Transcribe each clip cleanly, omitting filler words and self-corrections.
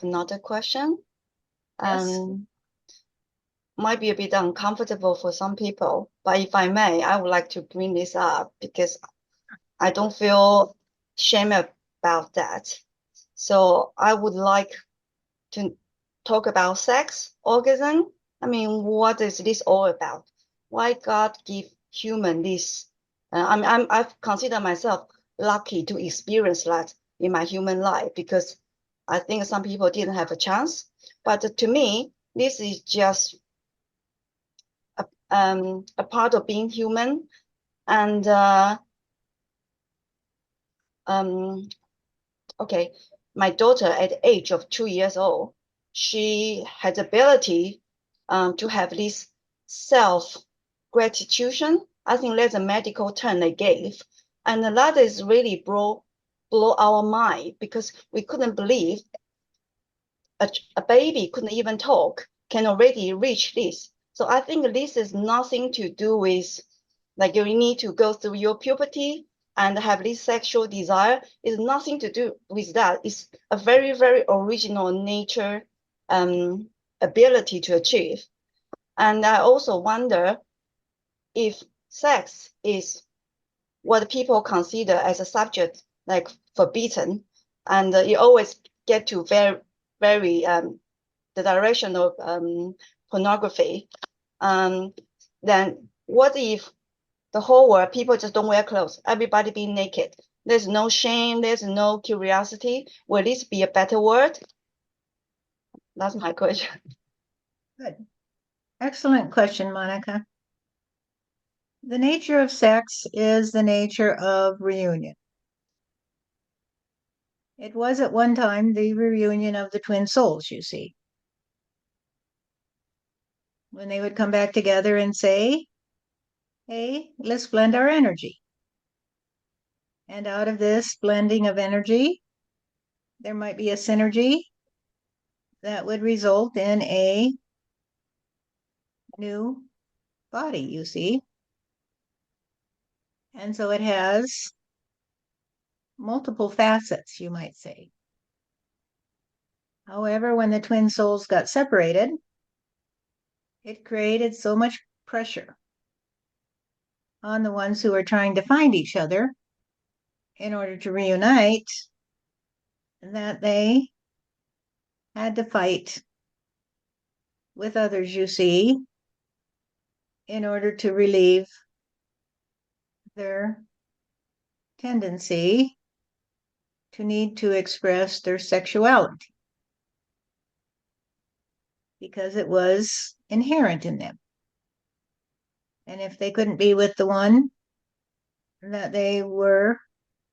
another question. Yes. Might be a bit uncomfortable for some people, but if I may, I would like to bring this up because I don't feel shame about that. So I would like to talk about sex, orgasm. I mean, what is this all about? Why God give human this? I've considered myself lucky to experience that in my human life because I think some people didn't have a chance. But to me, this is just a part of being human. And um, okay, my daughter at the age of 2 years old, she had the ability to have this self gratification. I think that's a medical term they gave. And that is really blow our mind because we couldn't believe a baby couldn't even talk, can already reach this. So I think this is nothing to do with like you need to go through your puberty and have this sexual desire. It's nothing to do with that. It's a very, very original nature ability to achieve. And I also wonder if sex is what people consider as a subject like forbidden, and you always get to very the direction of pornography, um, then what if the whole world people just don't wear clothes, everybody being naked? There's no shame, there's no curiosity. Will this be a better world? That's my question. Good. Excellent question, Monica. The nature of sex is the nature of reunion. It was at one time the reunion of the twin souls, you see, when they would come back together and say, hey, let's blend our energy. And out of this blending of energy, there might be a synergy that would result in a new body, you see. And so it has multiple facets, you might say. However, when the twin souls got separated, it created so much pressure on the ones who are trying to find each other in order to reunite that they had to fight with others, you see, in order to relieve their tendency to need to express their sexuality because it was inherent in them. And if they couldn't be with the one that they were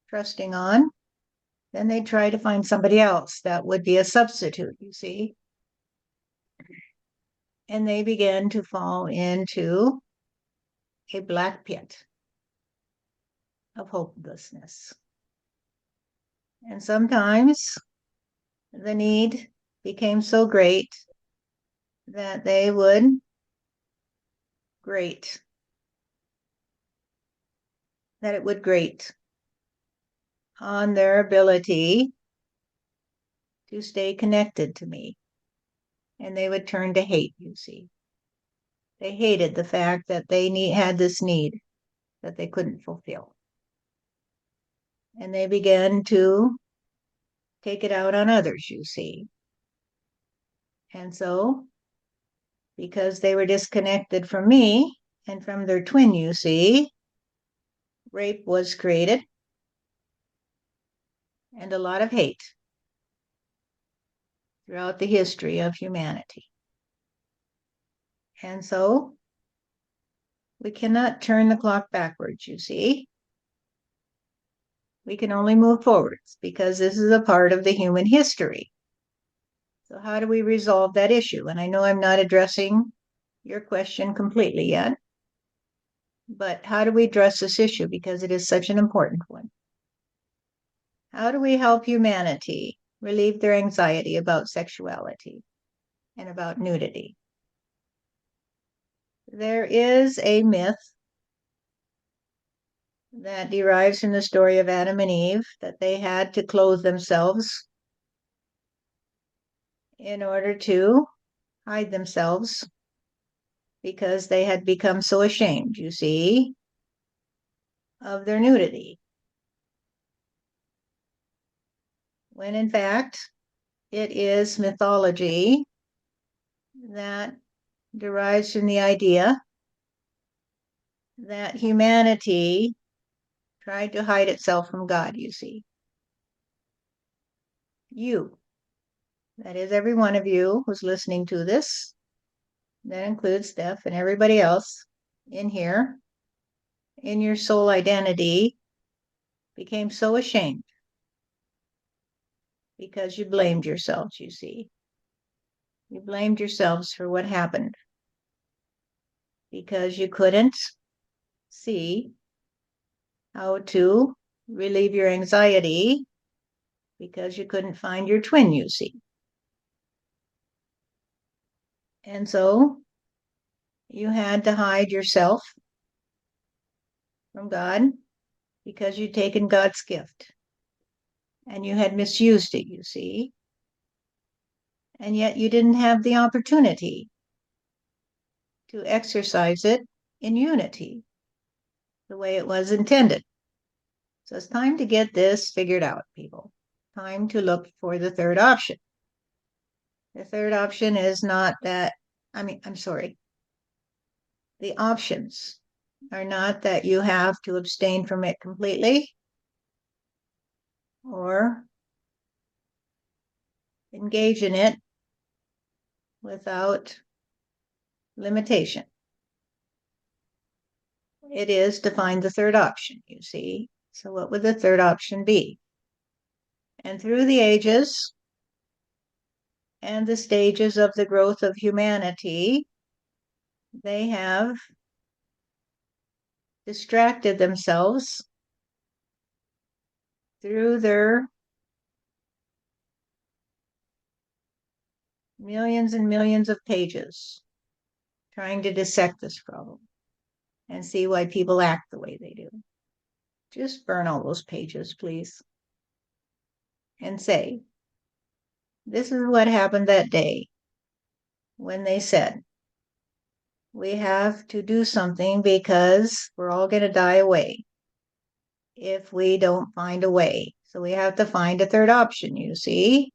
trusting on, then they'd try to find somebody else that would be a substitute, you see. And they began to fall into a black pit of hopelessness. And sometimes the need became so great that they would grate, that it would grate on their ability to stay connected to me. And they would turn to hate, you see. They hated the fact that they had this need that they couldn't fulfill. And they began to take it out on others, you see. And so, because they were disconnected from me and from their twin, you see, rape was created and a lot of hate throughout the history of humanity. And so, we cannot turn the clock backwards, you see. We can only move forwards because this is a part of the human history. So, how do we resolve that issue? And I know I'm not addressing your question completely yet, but how do we address this issue? Because it is such an important one. How do we help humanity relieve their anxiety about sexuality and about nudity? There is a myth that derives from the story of Adam and Eve that they had to clothe themselves in order to hide themselves because they had become so ashamed, you see, of their nudity. When in fact, it is mythology that derives from the idea that humanity tried to hide itself from God, you see. You, that is every one of you who's listening to this, that includes Steph and everybody else in here, in your soul identity, became so ashamed because you blamed yourselves, you see. You blamed yourselves for what happened because you couldn't see how to relieve your anxiety because you couldn't find your twin, you see. And so you had to hide yourself from God because you'd taken God's gift and you had misused it, you see. And yet you didn't have the opportunity to exercise it in unity the way it was intended. So it's time to get this figured out, people. Time to look for the third option. The third option is not that, I'm sorry. The options are not that you have to abstain from it completely or engage in it without limitation. It is to find the third option, you see. So what would the third option be? And through the ages and the stages of the growth of humanity, they have distracted themselves through their millions and millions of pages trying to dissect this problem and see why people act the way they do. Just burn all those pages, please, and say, this is what happened that day when they said, we have to do something because we're all going to die away if we don't find a way. So we have to find a third option, you see,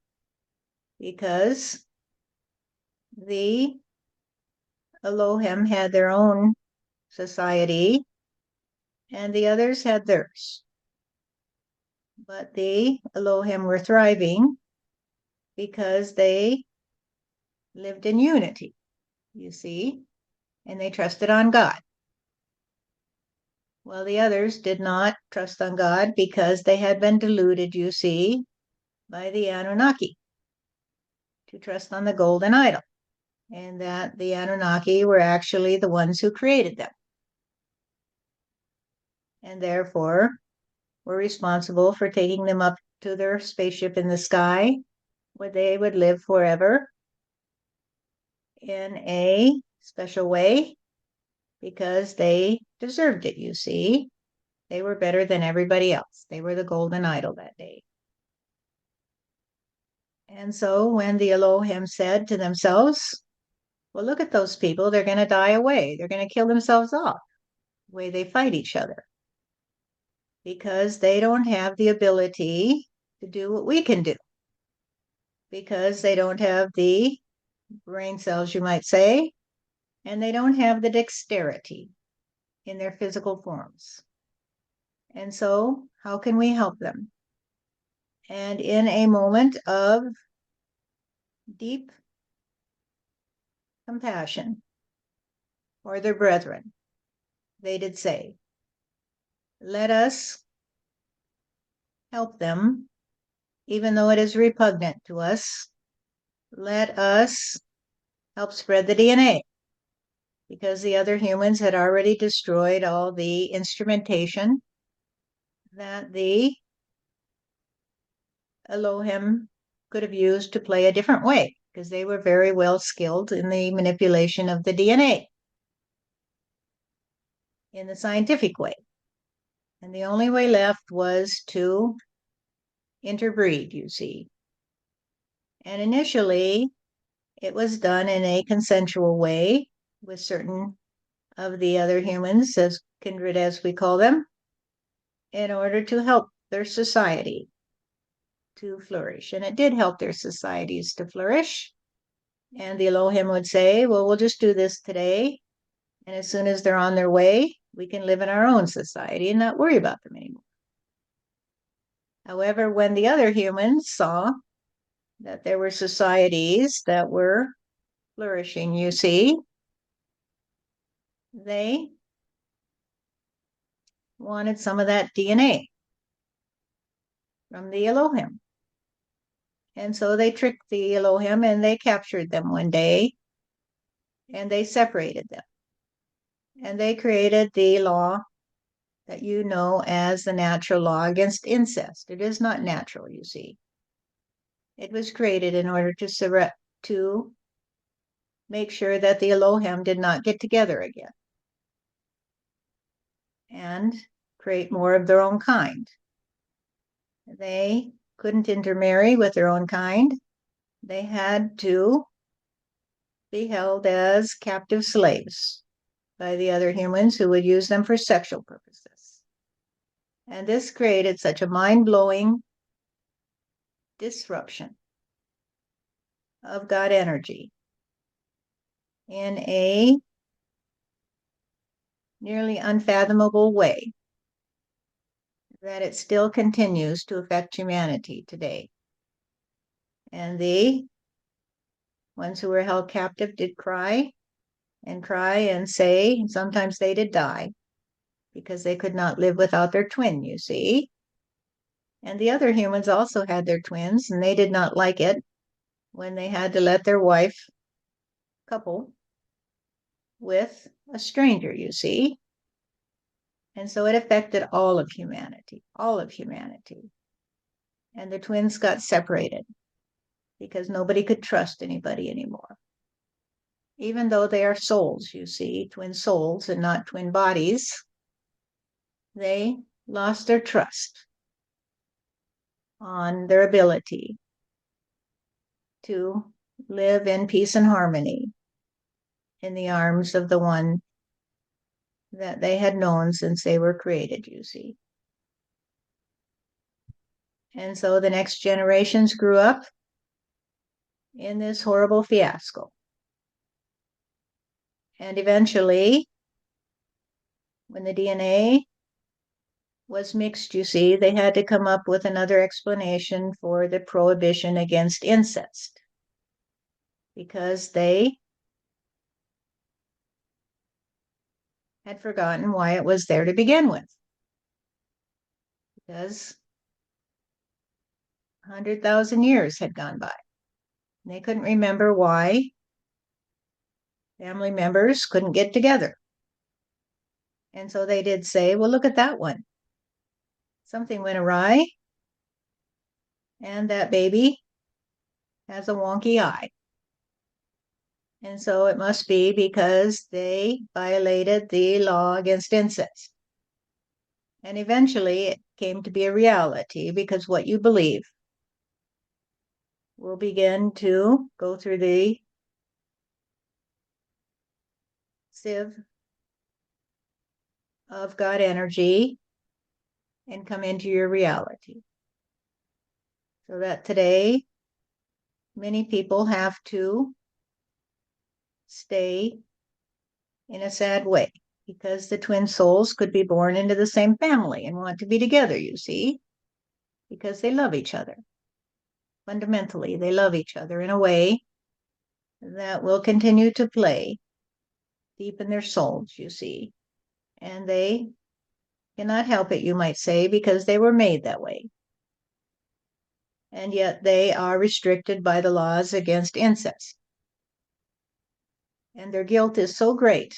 because the Elohim had their own society and the others had theirs. But the Elohim were thriving because they lived in unity, you see, and they trusted on God. Well, the others did not trust on God because they had been deluded, you see, by the Anunnaki to trust on the golden idol, and that the Anunnaki were actually the ones who created them, and therefore were responsible for taking them up to their spaceship in the sky, where they would live forever in a special way because they deserved it, you see. They were better than everybody else. They were the golden idol that day. And so when the Elohim said to themselves, well, look at those people, they're going to die away. They're going to kill themselves off the way they fight each other because they don't have the ability to do what we can do because they don't have the brain cells, you might say, and they don't have the dexterity in their physical forms. And so how can we help them? And in a moment of deep compassion for their brethren, they did say, let us help them, even though it is repugnant to us. Let us help spread the DNA because the other humans had already destroyed all the instrumentation that the Elohim could have used to play a different way because they were very well skilled in the manipulation of the DNA in the scientific way. And the only way left was to interbreed, you see. And initially, it was done in a consensual way with certain of the other humans, as kindred as we call them, in order to help their society to flourish. And it did help their societies to flourish. And the Elohim would say, well, we'll just do this today. And as soon as they're on their way, we can live in our own society and not worry about them anymore. However, when the other humans saw that there were societies that were flourishing, you see, they wanted some of that DNA from the Elohim. And so they tricked the Elohim and they captured them one day and they separated them. And they created the law that you know as the natural law against incest. It is not natural, you see. It was created in order to make sure that the Elohim did not get together again and create more of their own kind. They couldn't intermarry with their own kind. They had to be held as captive slaves by the other humans who would use them for sexual purposes. And this created such a mind-blowing disruption of God energy in a nearly unfathomable way that it still continues to affect humanity today. And the ones who were held captive did cry and say, and sometimes they did die because they could not live without their twin, you see. And the other humans also had their twins, and they did not like it when they had to let their wife couple with a stranger, you see. And so it affected all of humanity, all of humanity. And the twins got separated because nobody could trust anybody anymore. Even though they are souls, you see, twin souls and not twin bodies, they lost their trust on their ability to live in peace and harmony in the arms of the one that they had known since they were created, you see. And so the next generations grew up in this horrible fiasco. And eventually, when the DNA was mixed, you see, they had to come up with another explanation for the prohibition against incest because they had forgotten why it was there to begin with. Because 100,000 years had gone by. And they couldn't remember why family members couldn't get together. And so they did say, well, look at that one. Something went awry, and that baby has a wonky eye. And so it must be because they violated the law against incest. And eventually it came to be a reality because what you believe will begin to go through the sieve of God energy and come into your reality. So that today, many people have to stay in a sad way because the twin souls could be born into the same family and want to be together, you see, because they love each other. Fundamentally, they love each other in a way that will continue to play deep in their souls, you see. And they cannot help it, you might say, because they were made that way. And yet they are restricted by the laws against incest. And their guilt is so great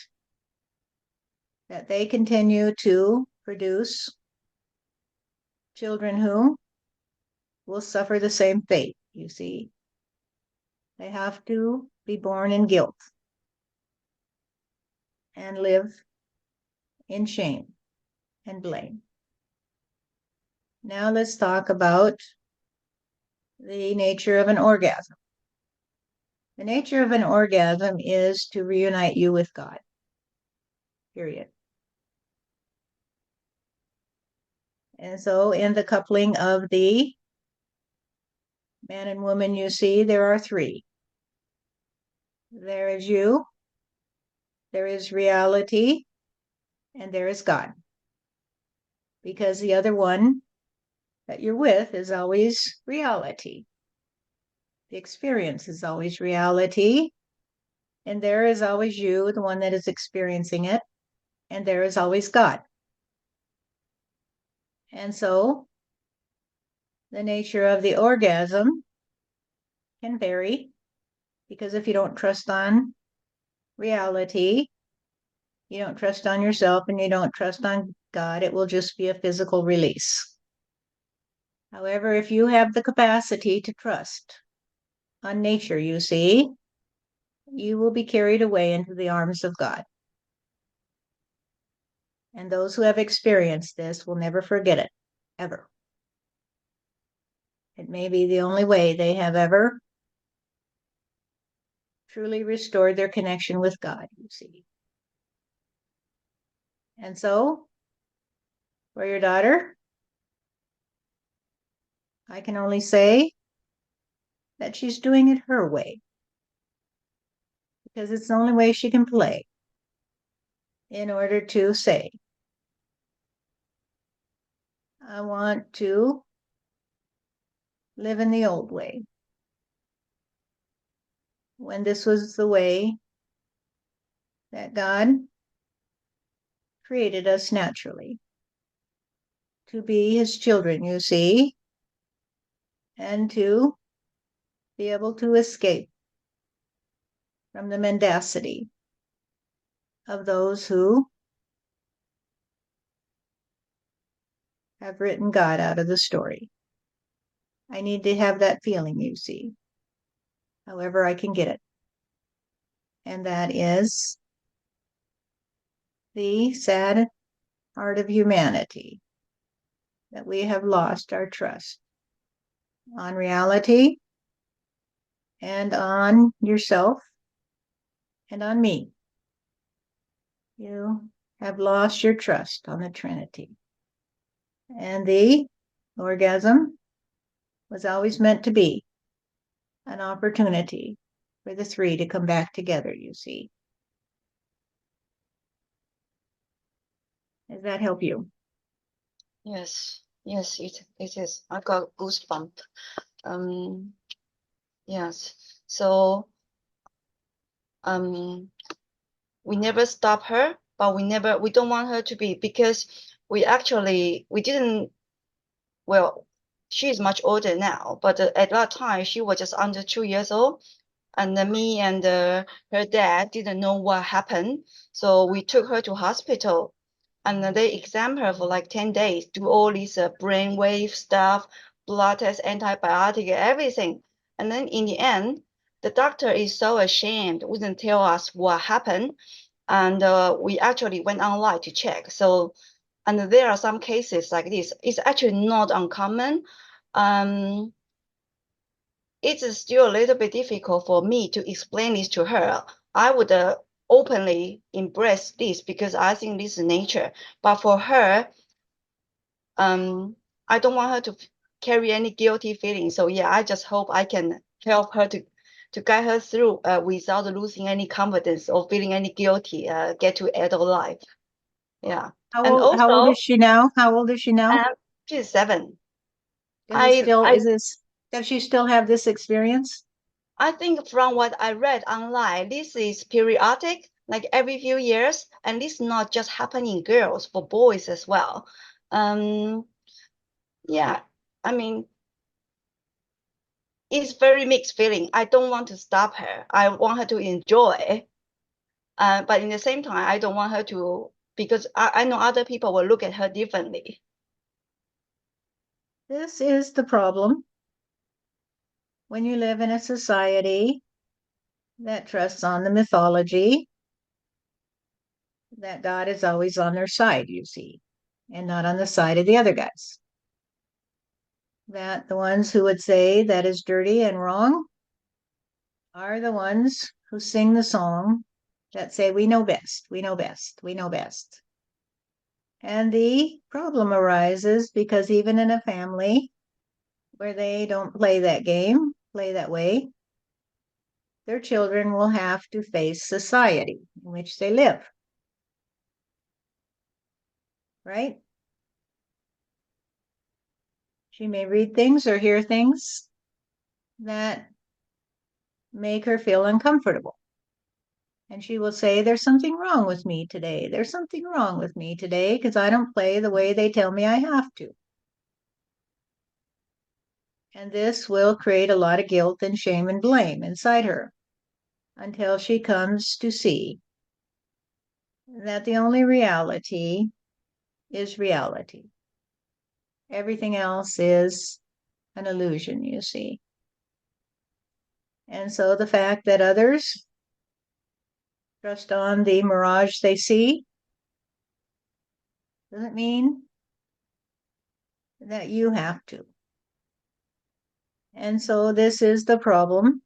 that they continue to produce children who will suffer the same fate, you see. They have to be born in guilt and live in shame and blame. Now let's talk about the nature of an orgasm. The The nature of an orgasm is to reunite you with God. Period. And so in the coupling of the man and woman, you see, there are three. There is you, there is reality, and there is God. Because the other one that you're with is always reality. The experience is always reality. And there is always you, the one that is experiencing it. And there is always God. And so the nature of the orgasm can vary, because if you don't trust on reality, you don't trust on yourself, and you don't trust on God, it will just be a physical release. However, if you have the capacity to trust on nature, you see, you will be carried away into the arms of God. And those who have experienced this will never forget it, ever. It may be the only way they have ever truly restored their connection with God, you see. And so, for your daughter, I can only say that she's doing it her way, because it's the only way she can play in order to say, I want to live in the old way, when this was the way that God created us naturally to be his children, you see, and to be able to escape from the mendacity of those who have written God out of the story. I need to have that feeling, you see, however I can get it. And that is the sad part of humanity, that we have lost our trust on reality and on yourself and on me. You have lost your trust on the Trinity. And the orgasm was always meant to be an opportunity for the three to come back together, you see. Does that help you? Yes, yes, it is. I got goosebump. Yes. So we never stop her, but we don't want her to be, because we didn't, well, she is much older now, but at that time she was just under 2 years old, and me and her dad didn't know what happened, so we took her to hospital, and they examined her for like 10 days, do all these brainwave stuff, blood test, antibiotic, everything, and then in the end, the doctor is so ashamed, wouldn't tell us what happened, and we actually went online to check. So, and there are some cases like this. It's actually not uncommon. It's still a little bit difficult for me to explain this to her. I would openly embrace this because I think this is nature. But for her, I don't want her to carry any guilty feelings. So yeah, I just hope I can help her to guide her through without losing any confidence or feeling any guilty. Get to adult life. Yeah, and How old is also, she now? How old is she now? she's 7. Does it I still I is this does she still have this experience? I think from what I read online, this is periodic, like every few years, and this not just happening in girls, for boys as well. Um, yeah, I mean, it's very mixed feeling. I don't want to stop her. I want her to enjoy, but in the same time, I don't want her to, because I know other people will look at her differently. This is the problem when you live in a society that trusts on the mythology that God is always on their side, you see, and not on the side of the other guys. That the ones who would say that is dirty and wrong are the ones who sing the song that say, we know best, we know best, we know best. And the problem arises because even in a family where they don't play that game, play that way, their children will have to face society in which they live. Right? She may read things or hear things that make her feel uncomfortable. And she will say, there's something wrong with me today. There's something wrong with me today because I don't play the way they tell me I have to. And this will create a lot of guilt and shame and blame inside her until she comes to see that the only reality is reality. Everything else is an illusion, you see. And so the fact that others trust on the mirage they see doesn't mean that you have to. And so this is the problem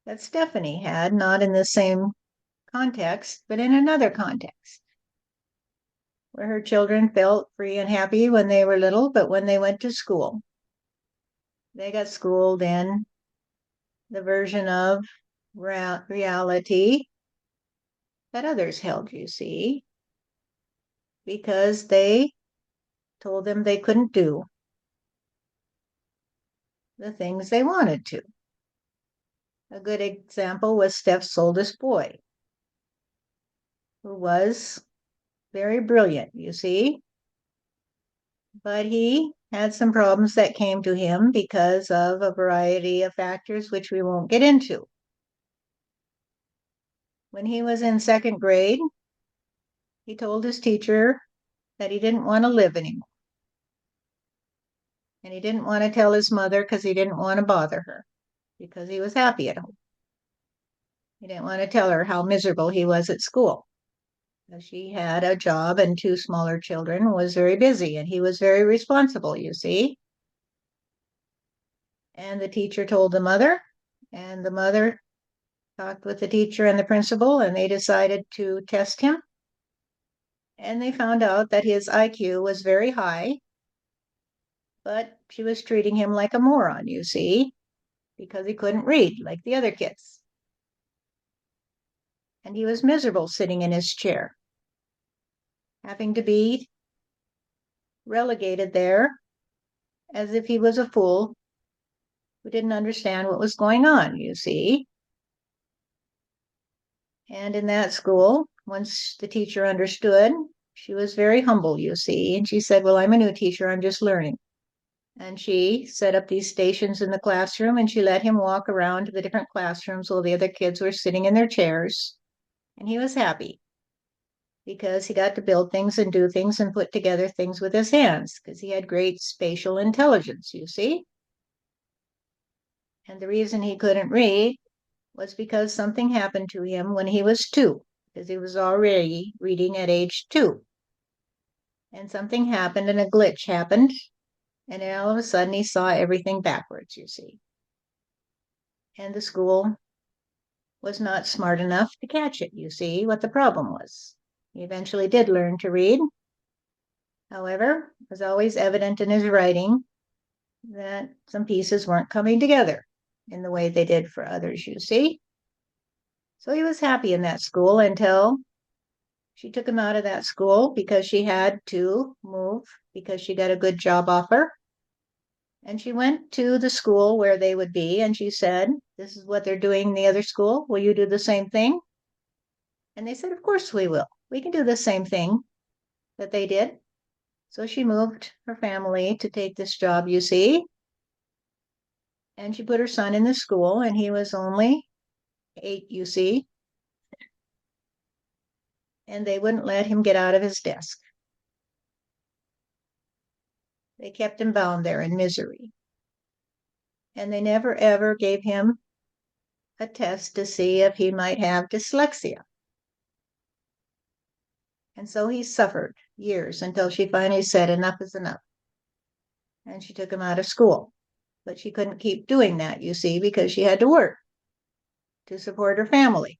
that Stephanie had, not in the same context, but in another context, where her children felt free and happy when they were little, but when they went to school, they got schooled in the version of reality that others held, you see, because they told them they couldn't do the things they wanted to. A good example was Steph's oldest boy, who was very brilliant, you see, but he had some problems that came to him because of a variety of factors which we won't get into. When he was in second grade, he told his teacher that he didn't want to live anymore. And he didn't want to tell his mother because he didn't want to bother her, because he was happy at home. He didn't want to tell her how miserable he was at school. She had a job and two smaller children, was very busy, and he was very responsible, you see. And the teacher told the mother, and the mother talked with the teacher and the principal, and they decided to test him. And they found out that his IQ was very high, but she was treating him like a moron, you see, because he couldn't read like the other kids. And he was miserable sitting in his chair, having to be relegated there as if he was a fool who didn't understand what was going on, you see. And in that school, once the teacher understood, she was very humble, you see. And she said, well, I'm a new teacher, I'm just learning. And she set up these stations in the classroom and she let him walk around to the different classrooms while the other kids were sitting in their chairs. And he was happy because he got to build things and do things and put together things with his hands because he had great spatial intelligence, you see. And the reason he couldn't read was because something happened to him when he was 2, because he was already reading at age 2. And something happened and a glitch happened. And all of a sudden he saw everything backwards, you see. And the school was not smart enough to catch it, you see, what the problem was. He eventually did learn to read. However, it was always evident in his writing that some pieces weren't coming together in the way they did for others, you see. So he was happy in that school until she took him out of that school because she had to move because she got a good job offer. And she went to the school where they would be and she said, this is what they're doing in the other school. Will you do the same thing? And they said, of course we will. We can do the same thing that they did. So she moved her family to take this job, you see. And she put her son in the school and he was only 8, you see. And they wouldn't let him get out of his desk. They kept him bound there in misery. And they never ever gave him a test to see if he might have dyslexia. And so he suffered years until she finally said, enough is enough. And she took him out of school. But she couldn't keep doing that, you see, because she had to work. to support her family.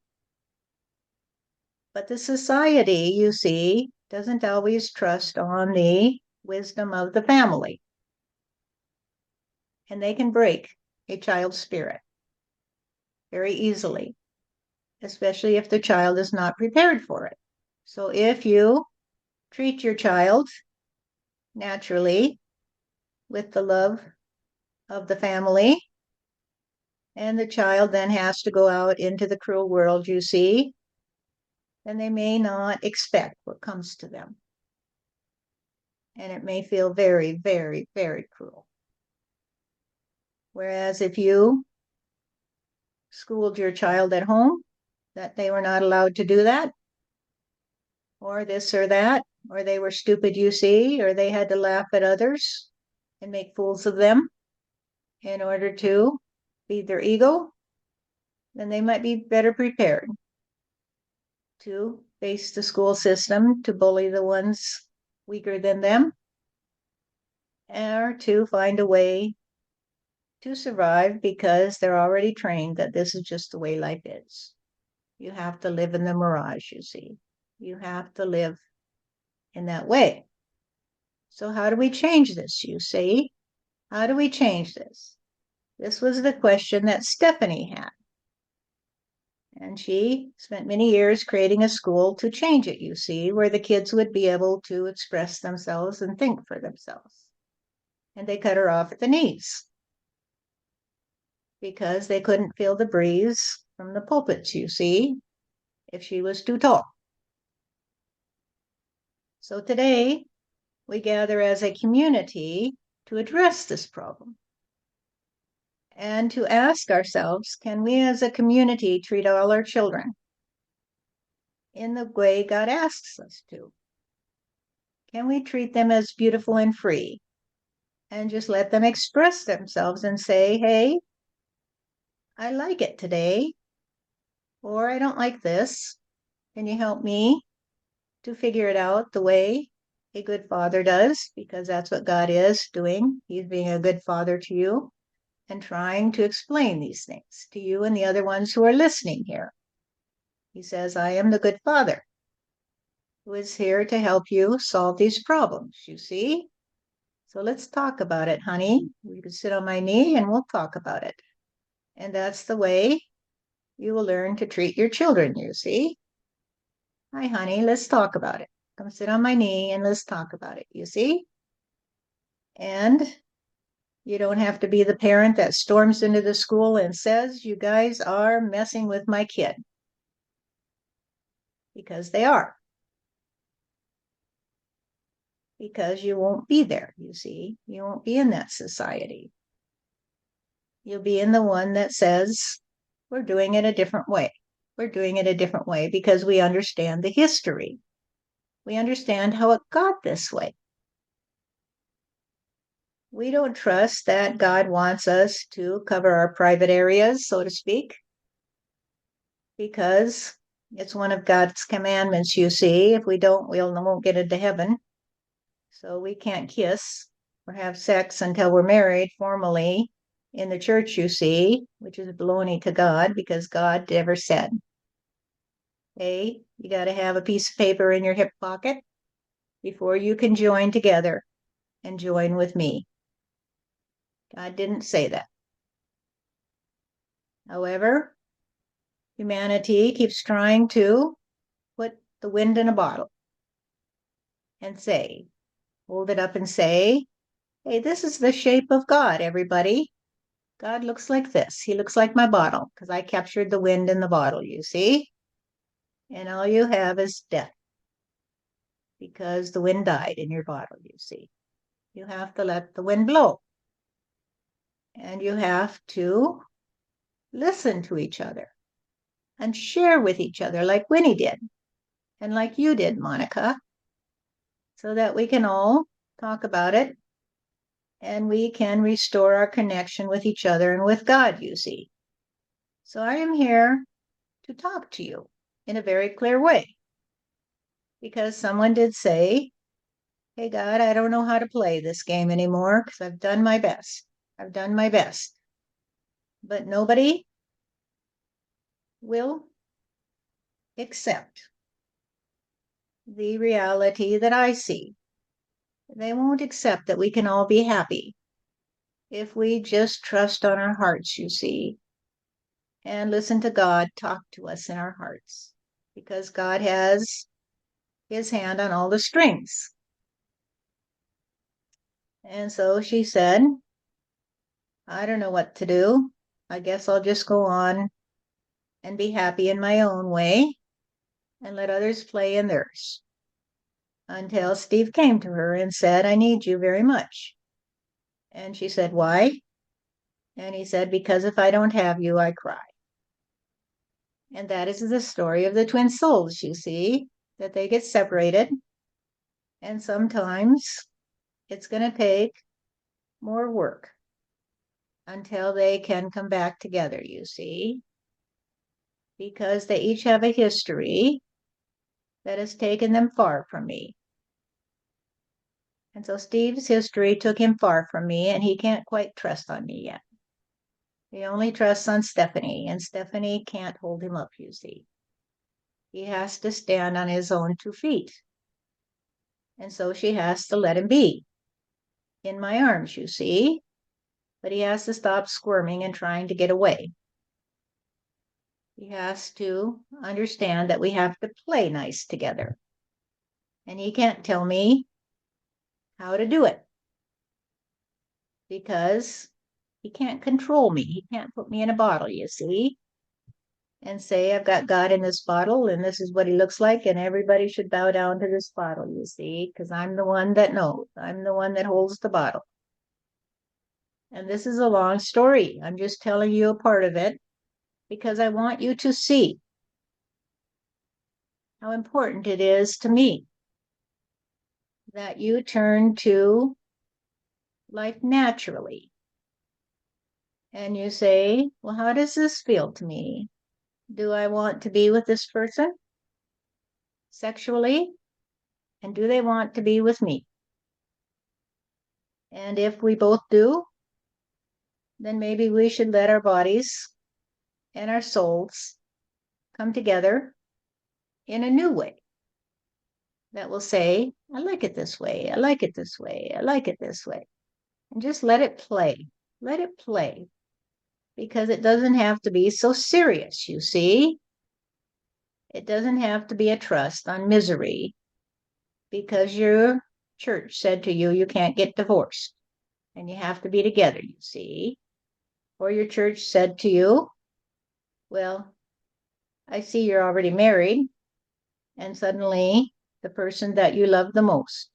But the society, you see, doesn't always trust on the wisdom of the family. And they can break a child's spirit very easily, especially if the child is not prepared for it. So if you treat your child naturally with the love of the family, and the child then has to go out into the cruel world, you see, then they may not expect what comes to them. And it may feel very, very, very cruel. Whereas if you schooled your child at home that they were not allowed to do that, or this or that, or they were stupid, you see, or they had to laugh at others and make fools of them in order to feed their ego, then they might be better prepared to face the school system, to bully the ones weaker than them, or to find a way to survive because they're already trained that this is just the way life is. You have to live in the mirage, you see. You have to live in that way. So how do we change this, you see? How do we change this? This was the question that Stephanie had. And she spent many years creating a school to change it, you see, where the kids would be able to express themselves and think for themselves. And they cut her off at the knees because they couldn't feel the breeze from the pulpits, you see, if she was too tall. So today, we gather as a community to address this problem and to ask ourselves, can we as a community treat all our children in the way God asks us to? Can we treat them as beautiful and free and just let them express themselves and say, hey, I like it today, or I don't like this. Can you help me to figure it out the way a good father does? Because that's what God is doing. He's being a good father to you and trying to explain these things to you and the other ones who are listening here. He says, I am the good father who is here to help you solve these problems, you see? So let's talk about it, honey. You can sit on my knee and we'll talk about it. And that's the way you will learn to treat your children, you see? Hi, honey, let's talk about it. Come sit on my knee and let's talk about it, you see? And you don't have to be the parent that storms into the school and says, you guys are messing with my kid. Because they are. Because you won't be there, you see. You won't be in that society. You'll be in the one that says, we're doing it a different way. We're doing it a different way because we understand the history. We understand how it got this way. We don't trust that God wants us to cover our private areas, so to speak, because it's one of God's commandments, you see. If we don't, we won't get into heaven. So we can't kiss or have sex until we're married formally in the church, you see, which is baloney to God because God never said, hey, you got to have a piece of paper in your hip pocket before you can join together and join with me. God didn't say that. However, humanity keeps trying to put the wind in a bottle and say, hold it up and say, hey, this is the shape of God, everybody. God looks like this. He looks like my bottle because I captured the wind in the bottle, you see? And all you have is death because the wind died in your bottle, you see. You have to let the wind blow. And you have to listen to each other and share with each other like Winnie did and like you did, Monica, so that we can all talk about it and we can restore our connection with each other and with God, you see. So I am here to talk to you in a very clear way because someone did say, hey, God, I don't know how to play this game anymore because I've done my best. I've done my best. But nobody will accept the reality that I see. They won't accept that we can all be happy if we just trust on our hearts, you see, and listen to God talk to us in our hearts, because God has his hand on all the strings. And so she said, I don't know what to do. I guess I'll just go on and be happy in my own way and let others play in theirs. Until Steve came to her and said, I need you very much. And she said, why? And he said, because if I don't have you, I cry. And that is the story of the twin souls, you see, that they get separated. And sometimes it's going to take more work until they can come back together, you see, because they each have a history that has taken them far from me. And so Steve's history took him far from me, and he can't quite trust on me yet. He only trusts on Stephanie, and Stephanie can't hold him up, you see. He has to stand on his own 2 feet. And so she has to let him be in my arms, you see. But he has to stop squirming and trying to get away. He has to understand that we have to play nice together. And he can't tell me how to do it because he can't control me. He can't put me in a bottle, you see, and say, I've got God in this bottle and this is what he looks like, and everybody should bow down to this bottle, you see, because I'm the one that knows. I'm the one that holds the bottle. And this is a long story. I'm just telling you a part of it because I want you to see how important it is to me that you turn to life naturally. And you say, well, how does this feel to me? Do I want to be with this person sexually? And do they want to be with me? And if we both do, then maybe we should let our bodies and our souls come together in a new way that will say, I like it this way. I like it this way. I like it this way. And just let it play. Let it play. Because it doesn't have to be so serious, you see. It doesn't have to be a trust on misery because your church said to you, you can't get divorced and you have to be together, you see. Or your church said to you, well, I see you're already married, and suddenly the person that you love the most,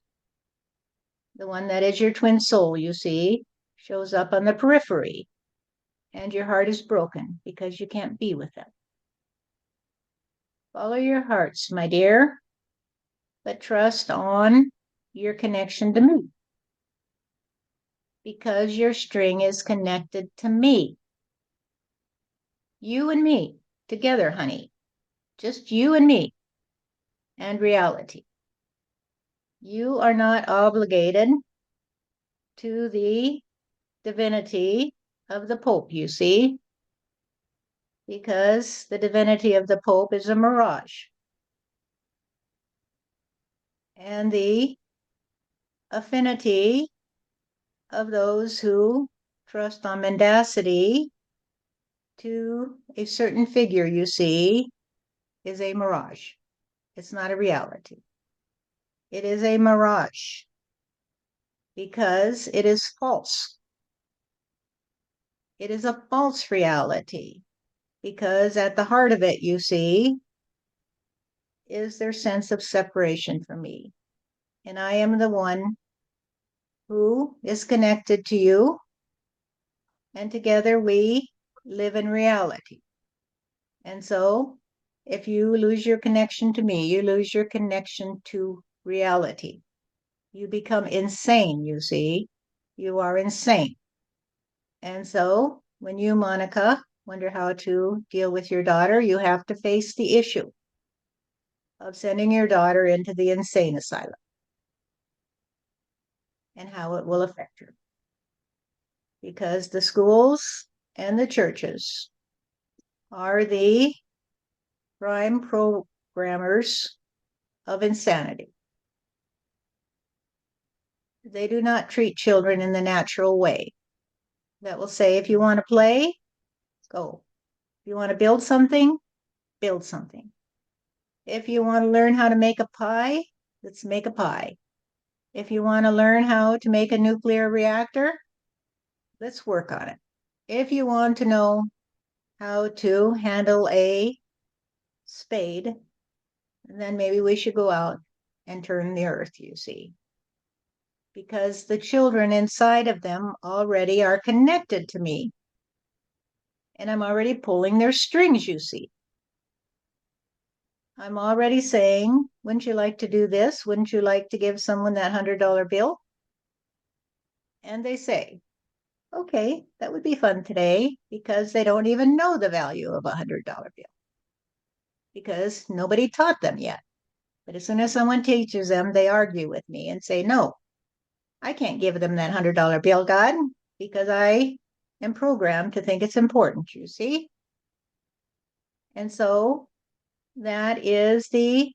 the one that is your twin soul, you see, shows up on the periphery, and your heart is broken because you can't be with them. Follow your hearts, my dear, but trust on your connection to me because your string is connected to me. You and me together, honey. Just you and me and reality. You are not obligated to the divinity of the Pope, you see, because the divinity of the Pope is a mirage. And the affinity of those who trust on mendacity to a certain figure, you see, is a mirage. It's not a reality. It is a mirage because it is false. It is a false reality because at the heart of it, you see, is their sense of separation from me. And I am the one who is connected to you. And together we live in reality. And so if you lose your connection to me, you lose your connection to reality. You become insane, you see. You are insane. And so when you, Monica, wonder how to deal with your daughter, you have to face the issue of sending your daughter into the insane asylum and how it will affect her. Because the schools and the churches are the prime programmers of insanity. They do not treat children in the natural way. That will say, if you want to play, go. If you want to build something, build something. If you want to learn how to make a pie, let's make a pie. If you want to learn how to make a nuclear reactor, let's work on it. If you want to know how to handle a spade, then maybe we should go out and turn the earth, you see. Because the children inside of them already are connected to me. And I'm already pulling their strings, you see. I'm already saying, wouldn't you like to do this? Wouldn't you like to give someone that $100 bill? And they say, okay, that would be fun today, because they don't even know the value of a $100 bill, because nobody taught them yet. But as soon as someone teaches them, they argue with me and say, no, I can't give them that $100 bill, God, because I am programmed to think it's important, you see? And so that is the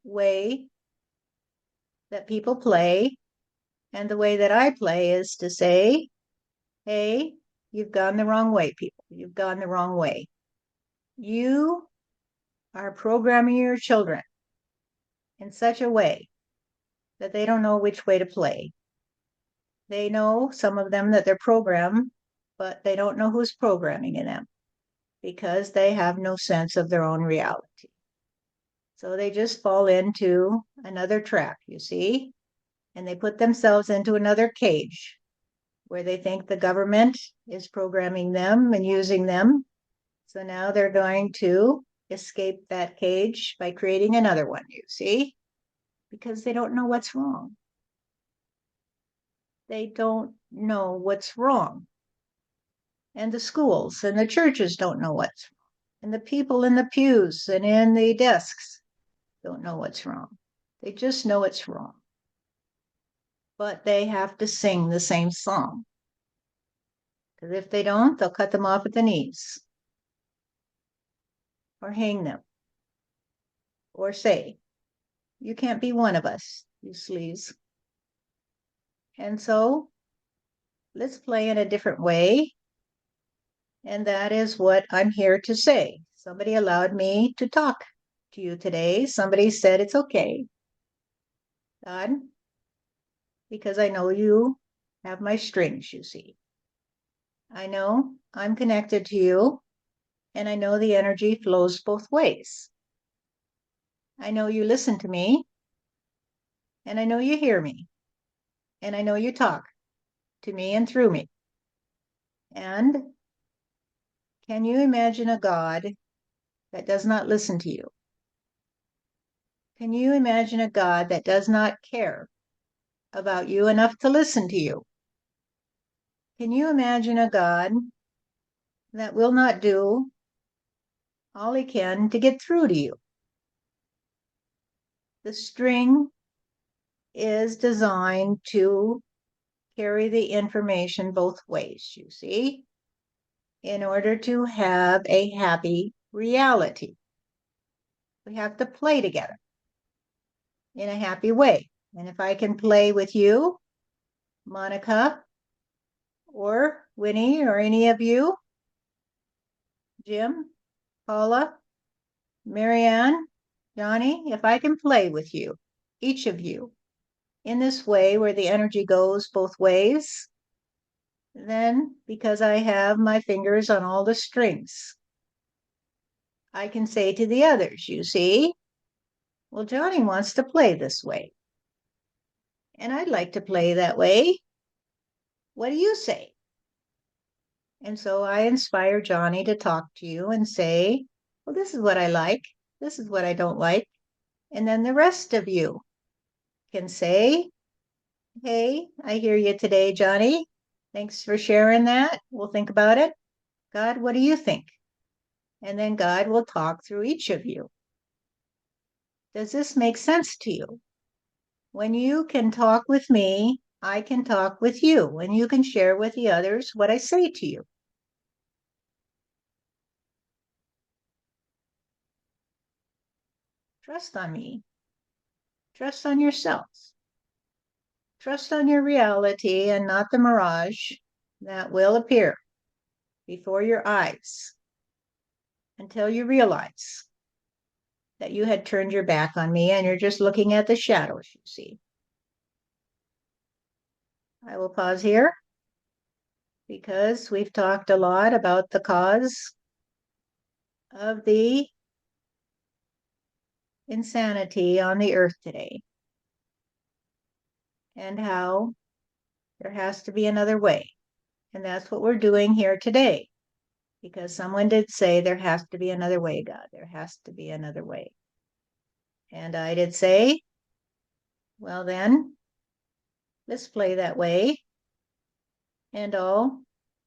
way that people play. And the way that I play is to say, hey, you've gone the wrong way, people. You've gone the wrong way. You are programming your children in such a way that they don't know which way to play. They know, some of them, that they're programmed, but they don't know who's programming in them, because they have no sense of their own reality. So they just fall into another trap, you see, and they put themselves into another cage where they think the government is programming them and using them. So now they're going to escape that cage by creating another one, you see, because they don't know what's wrong. They don't know what's wrong. And the schools and the churches don't know what's wrong. And the people in the pews and in the desks don't know what's wrong. They just know it's wrong. But they have to sing the same song. Because if they don't, they'll cut them off at the knees, or hang them, or say, you can't be one of us, you sleaze. And so let's play in a different way. And that is what I'm here to say. Somebody allowed me to talk to you today. Somebody said it's okay, God, because I know you have my strings, you see. I know I'm connected to you, and I know the energy flows both ways. I know you listen to me, and I know you hear me, and I know you talk to me and through me. And can you imagine a God that does not listen to you? Can you imagine a God that does not care about you enough to listen to you? Can you imagine a God that will not do all he can to get through to you? The string is designed to carry the information both ways, you see, in order to have a happy reality. We have to play together in a happy way. And if I can play with you, Monica, or Winnie, or any of you, Jim, Paula, Marianne, Johnny, if I can play with you, each of you, in this way where the energy goes both ways, then because I have my fingers on all the strings, I can say to the others, you see, well, Johnny wants to play this way, and I'd like to play that way. What do you say? And so I inspire Johnny to talk to you and say, well, this is what I like. This is what I don't like. And then the rest of you can say, hey, I hear you today, Johnny. Thanks for sharing that. We'll think about it. God, what do you think? And then God will talk through each of you. Does this make sense to you? When you can talk with me, I can talk with you, and you can share with the others what I say to you. Trust on me. Trust on yourselves. Trust on your reality and not the mirage that will appear before your eyes until you realize that you had turned your back on me and you're just looking at the shadows you see. I will pause here because we've talked a lot about the cause of the insanity on the earth today and how there has to be another way. And that's what we're doing here today, because someone did say there has to be another way, God. There has to be another way. And I did say, well, then let's play that way. And I'll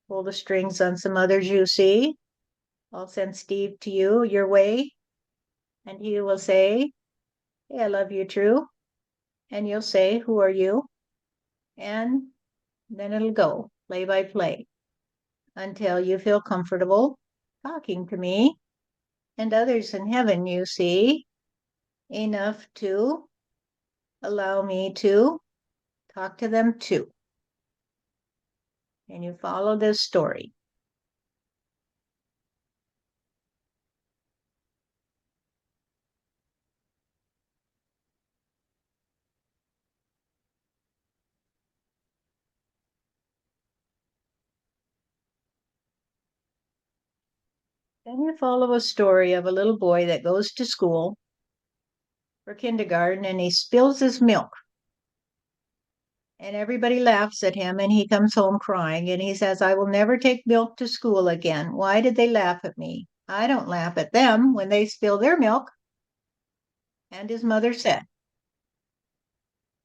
pull the strings on some others you see. I'll send Steve to you your way. And he will say, hey, I love you, true. And you'll say, who are you? And then it'll go play by play until you feel comfortable talking to me and others in heaven, you see, enough to allow me to talk to them too. And you follow this story. Then you follow a story of a little boy that goes to school for kindergarten and he spills his milk. And everybody laughs at him and he comes home crying and he says, I will never take milk to school again. Why did they laugh at me? I don't laugh at them when they spill their milk. And his mother said,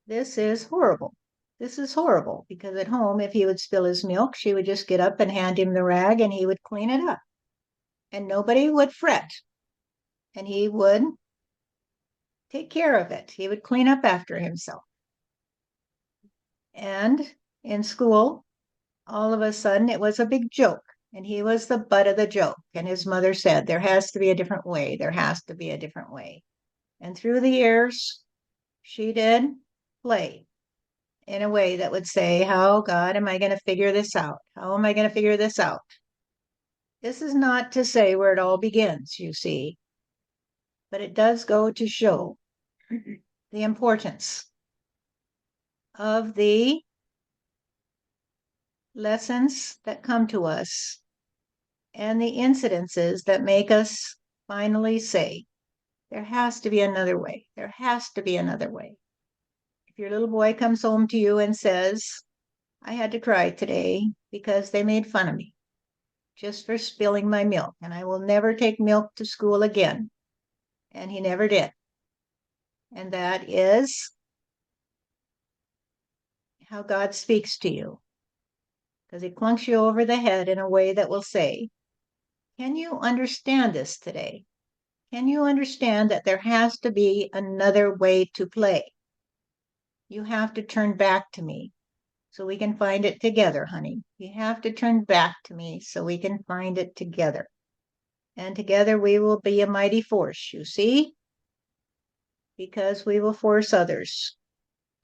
this is horrible. This is horrible, because at home, if he would spill his milk, she would just get up and hand him the rag and he would clean it up. And nobody would fret. And he would take care of it. He would clean up after himself. And in school, all of a sudden, it was a big joke. And he was the butt of the joke. And his mother said, there has to be a different way. There has to be a different way. And through the years, she did play in a way that would say, how, God, am I going to figure this out? How am I going to figure this out? This is not to say where it all begins, you see, but it does go to show the importance of the lessons that come to us and the incidences that make us finally say, there has to be another way. There has to be another way. If your little boy comes home to you and says, I had to cry today because they made fun of me just for spilling my milk, and I will never take milk to school again. And he never did. And that is how God speaks to you, because he clunks you over the head in a way that will say, can you understand this today? Can you understand that there has to be another way to play? You have to turn back to me so we can find it together, honey. You have to turn back to me so we can find it together. And together we will be a mighty force, you see? Because we will force others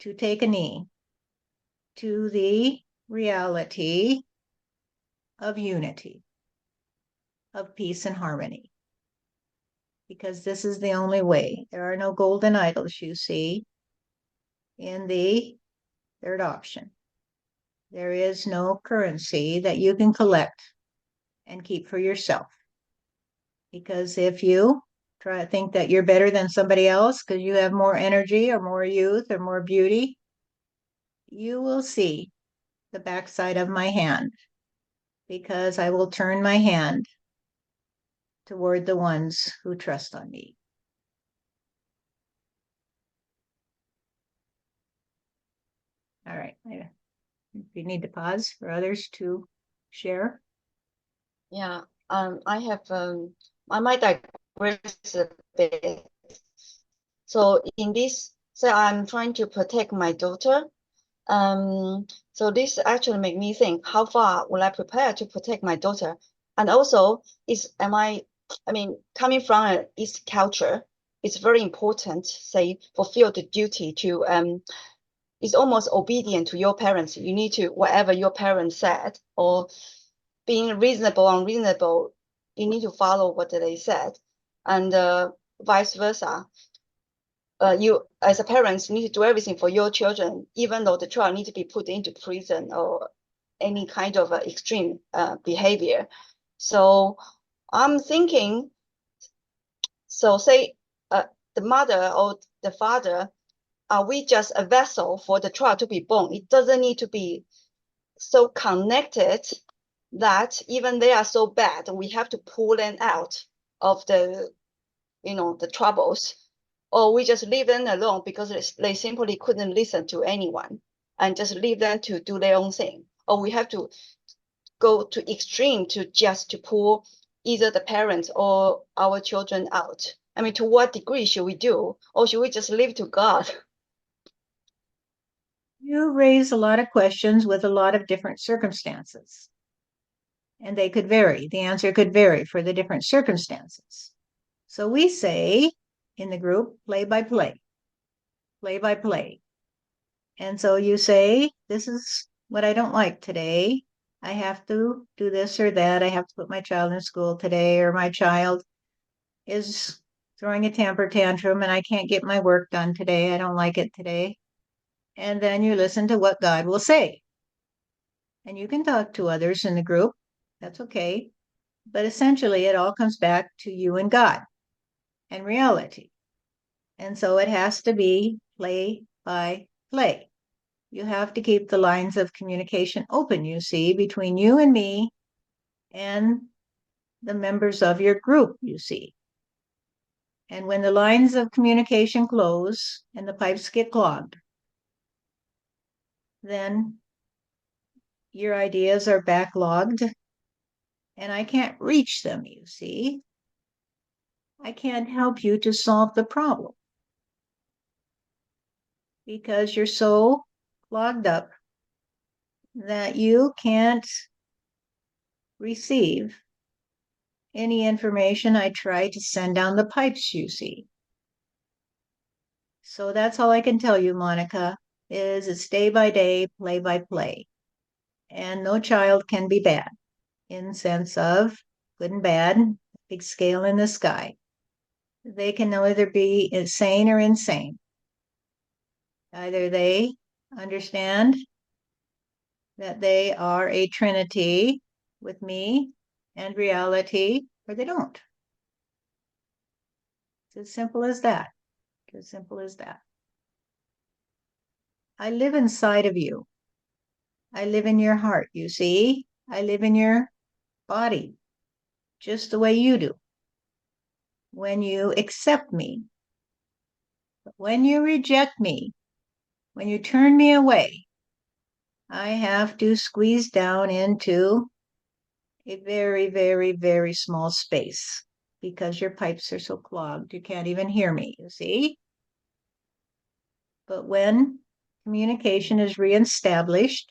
to take a knee to the reality of unity, of peace and harmony. Because this is the only way. There are no golden idols, you see, in the third option. There is no currency that you can collect and keep for yourself. Because if you try to think that you're better than somebody else because you have more energy or more youth or more beauty, you will see the backside of my hand, because I will turn my hand toward the ones who trust on me. All right. We need to pause for others to share. Yeah, I might digress a bit. So in this, so I'm trying to protect my daughter. So this actually made me think, how far will I prepare to protect my daughter? And also, I mean, coming from an East culture, it's very important, say, fulfill the duty to is almost obedient to your parents. You need to, whatever your parents said, or being reasonable, unreasonable, you need to follow what they said, and vice versa. You, as a parent, need to do everything for your children, even though the child need to be put into prison or any kind of extreme behavior. So I'm thinking, so say the mother or the father, are we just a vessel for the child to be born? It doesn't need to be so connected that even they are so bad, we have to pull them out of the, the troubles, or we just leave them alone because they simply couldn't listen to anyone and just leave them to do their own thing. Or we have to go to extreme to just to pull either the parents or our children out. I mean, to what degree should we do? Or should we just leave to God? You raise a lot of questions with a lot of different circumstances. And they could vary. The answer could vary for the different circumstances. So we say in the group, play by play, play by play. And so you say, this is what I don't like today. I have to do this or that. I have to put my child in school today, or my child is throwing a temper tantrum and I can't get my work done today. I don't like it today. And then you listen to what God will say. And you can talk to others in the group. That's okay. But essentially, it all comes back to you and God and reality. And so it has to be play by play. You have to keep the lines of communication open, you see, between you and me and the members of your group, you see. And when the lines of communication close and the pipes get clogged, then your ideas are backlogged and I can't reach them, you see. I can't help you to solve the problem because you're so clogged up that you can't receive any information I try to send down the pipes, you see. So that's all I can tell you, Monica, is it's day by day, play by play. And no child can be bad in sense of good and bad, big scale in the sky. They can either be sane or insane. Either they understand that they are a trinity with me and reality, or they don't. It's as simple as that. As simple as that. I live inside of you. I live in your heart, you see. I live in your body, just the way you do. When you accept me, but when you reject me, when you turn me away, I have to squeeze down into a very, very, very small space because your pipes are so clogged. You can't even hear me, you see. But when communication is reestablished,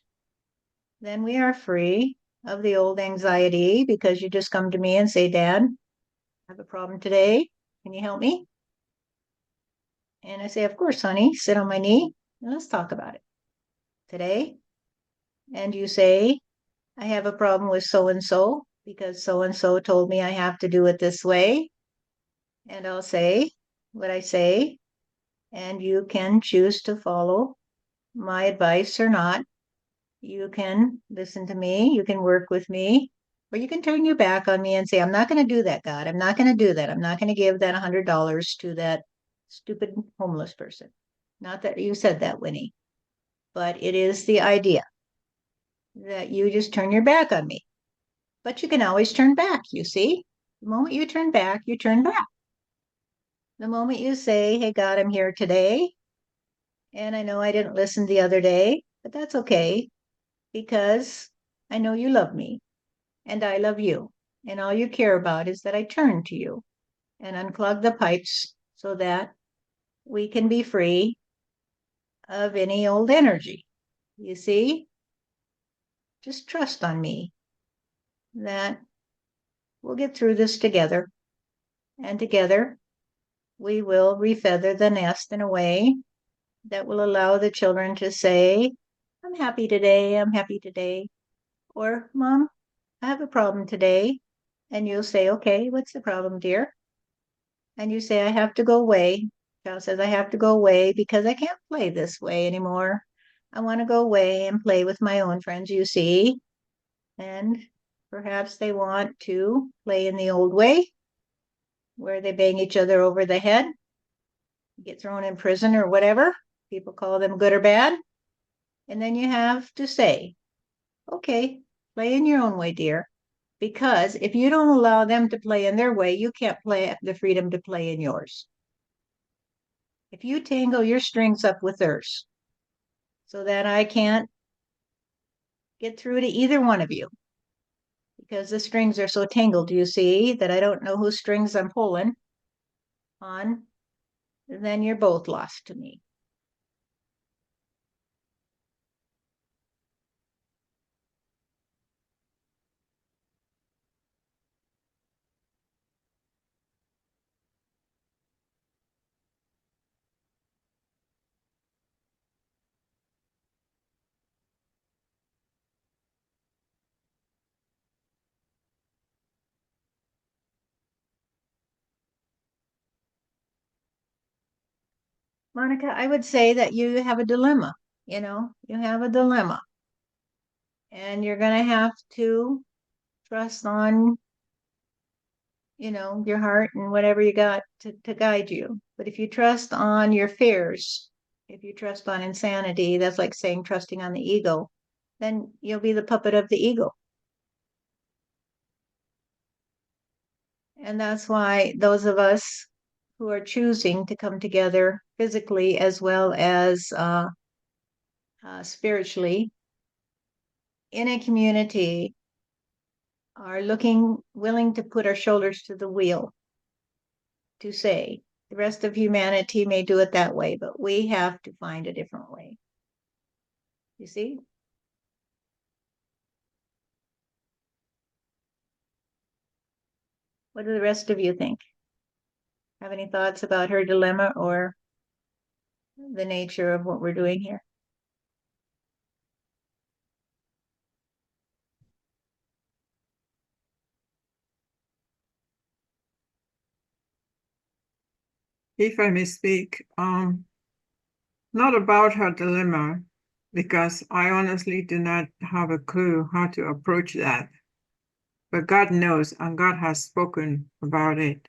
then we are free of the old anxiety because you just come to me and say, Dad, I have a problem today. Can you help me? And I say, of course, honey, sit on my knee and let's talk about it today. And you say, I have a problem with so and so because so and so told me I have to do it this way. And I'll say what I say, and you can choose to follow my advice or not. You can listen to me, you can work with me, or you can turn your back on me and say, I'm not going to do that, God. I'm not going to do that. I'm not going to give that $100 to that stupid homeless person. Not that you said that, Winnie, but it is the idea that you just turn your back on me. But you can always turn back, you see. The moment you turn back, you turn back. The moment you say, hey, God, I'm here today, and I know I didn't listen the other day, but that's okay because I know you love me and I love you. And all you care about is that I turn to you and unclog the pipes so that we can be free of any old energy. You see? Just trust on me that we'll get through this together. And together we will refeather the nest in a way that will allow the children to say, I'm happy today, I'm happy today. Or, Mom, I have a problem today. And you'll say, okay, what's the problem, dear? And you say, I have to go away. Child says, I have to go away because I can't play this way anymore. I want to go away and play with my own friends, you see. And perhaps they want to play in the old way where they bang each other over the head, get thrown in prison or whatever. People call them good or bad. And then you have to say, okay, play in your own way, dear. Because if you don't allow them to play in their way, you can't play the freedom to play in yours. If you tangle your strings up with theirs so that I can't get through to either one of you because the strings are so tangled, you see, that I don't know whose strings I'm pulling on, then you're both lost to me. Monica, I would say that you have a dilemma. You have a dilemma. And you're going to have to trust on, your heart and whatever you got to guide you. But if you trust on your fears, if you trust on insanity, that's like saying trusting on the ego, then you'll be the puppet of the ego. And that's why those of us who are choosing to come together physically as well as spiritually in a community are willing to put our shoulders to the wheel to say the rest of humanity may do it that way, but we have to find a different way. You see? What do the rest of you think? Have any thoughts about her dilemma or the nature of what we're doing here? If I may speak, not about her dilemma, because I honestly do not have a clue how to approach that. But God knows, and God has spoken about it.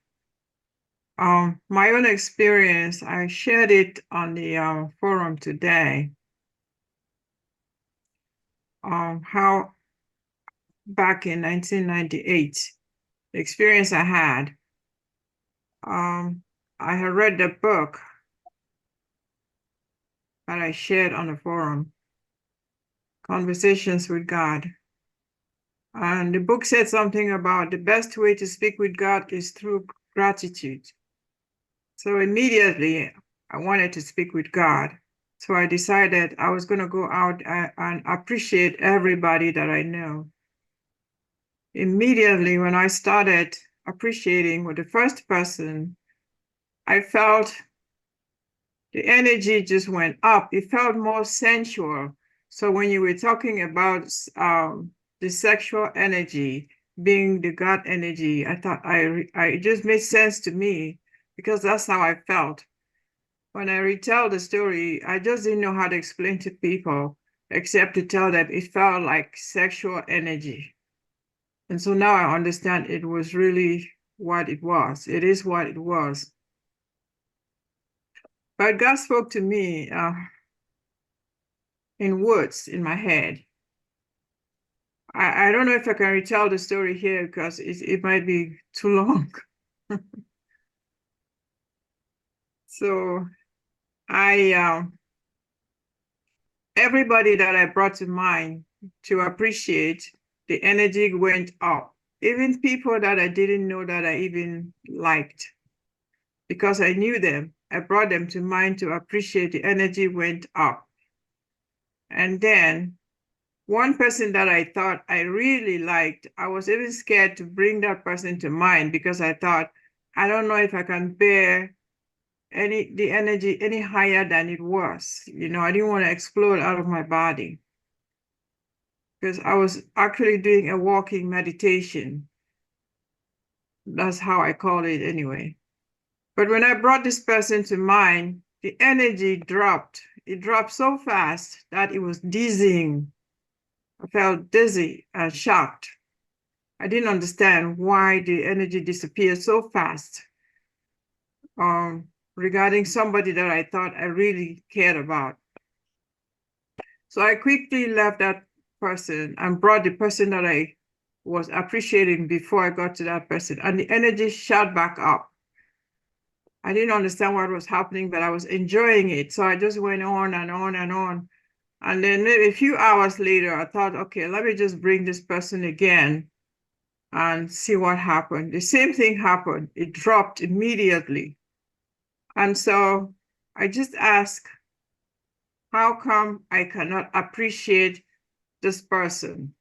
My own experience, I shared it on the forum today. How back in 1998, the experience I had, I had read the book that I shared on the forum, Conversations with God. And the book said something about the best way to speak with God is through gratitude. So immediately I wanted to speak with God. So I decided I was going to go out and appreciate everybody that I know. Immediately when I started appreciating with the first person, I felt the energy just went up. It felt more sensual. So when you were talking about the sexual energy being the God energy, I thought it just made sense to me because that's how I felt. When I retell the story, I just didn't know how to explain to people except to tell them it felt like sexual energy. And so now I understand it was really what it was. It is what it was. But God spoke to me in words in my head. I don't know if I can retell the story here because it might be too long. So everybody that I brought to mind to appreciate, the energy went up. Even people that I didn't know that I even liked. Because I knew them, I brought them to mind to appreciate, the energy went up. And then one person that I thought I really liked, I was even scared to bring that person to mind because I thought, I don't know if I can bear the energy any higher than it was. You know, I didn't want to explode out of my body because I was actually doing a walking meditation. That's how I call it anyway. But when I brought this person to mind, the energy dropped. It dropped so fast that it was dizzying. I felt dizzy and shocked. I didn't understand why the energy disappeared so fast regarding somebody that I thought I really cared about. So I quickly left that person and brought the person that I was appreciating before I got to that person, and the energy shot back up. I didn't understand what was happening, but I was enjoying it. So I just went on and on and on. And then maybe a few hours later, I thought, okay, let me just bring this person again and see what happened. The same thing happened. It dropped immediately. And so I just asked, how come I cannot appreciate this person?